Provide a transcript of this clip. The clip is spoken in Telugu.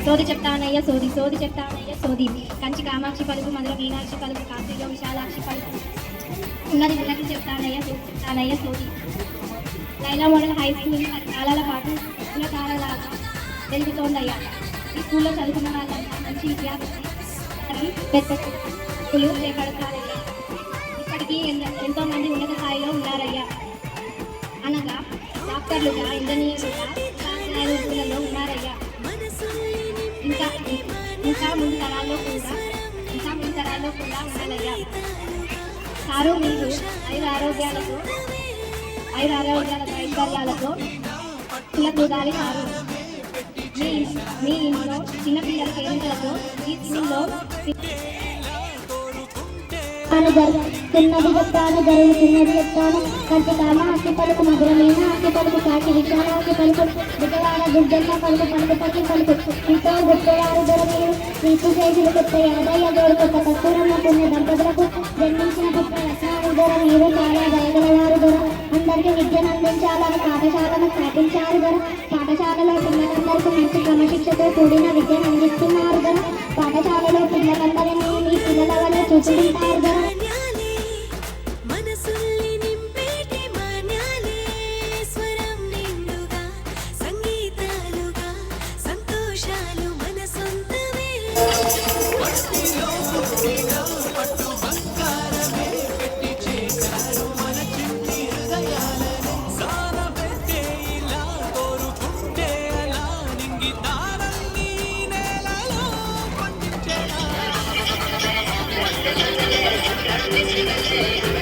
సోది చెప్తానయ్య సోది సోది చెప్తానయ్య సోది కంచి కామాక్షి పలుకు మధుర మీనాక్షి పలుకు కాశీలో విశాలాక్షి పలుకు ఉన్నది ఉన్నది చెప్తానయ్య సోది లైలా మోడల్ హై స్కూల్ 10 కాలాల పాటు ఉన్నతాలలాగా వెలుగుతోందయ్యా. ఈ స్కూల్లో చదువుకున్న వాళ్ళంతా మంచి విద్యార్థులు చేపడతారయ్యా. ఇప్పటికీ ఎంతో మంది ఉన్నత స్థాయిలో ఉన్నారయ్యా. అనగా డాక్టర్లుగా, ఇంజనీర్లుగా, ఉద్యోగులలో ఉన్నారయ్యా. ఇంకా ముందు తరాల్లో కూడా ఉండాలయ్యా. సారు మీరు ఐదు ఆరోగ్యాల ఐశ్వర్యాలతో పిల్లకూడాలి సారు. మీ ఇంట్లో చిన్నపిల్లల పేరెంట్లతో ఈ స్కూల్లో జరుగుతున్నది చెప్తాను కంటి కామాక్షి పలుకు మధురమైన ఆకి పలుకు కాకి విశాలాకి పలుకు విజయవాడ దుర్గన్న పలుకు పలుకు పలుకు ఇంట్లో గుర్తువారు దొరకలు రీతు చేతులు కొత్త యాదయ్య జోడు కొత్త కస్తూరమ్మ పుణ్య దంపతులకు జన్మించిన పుత్ర రత్నాలు దొర మీరు చాలా దయగలవారు దొర. అందరికీ విద్యను అందించాలని పాఠశాలను స్థాపించారు దొర. పాఠశాలలో పిల్లలందరికీ మంచి క్రమశిక్షతో కూడిన విద్యను అందిస్తున్నారు దొర. పాఠశాలలో పిల్లలందరినీ మీ పిల్లల వల్ల చూసుకుంటారు దొర. Thank you.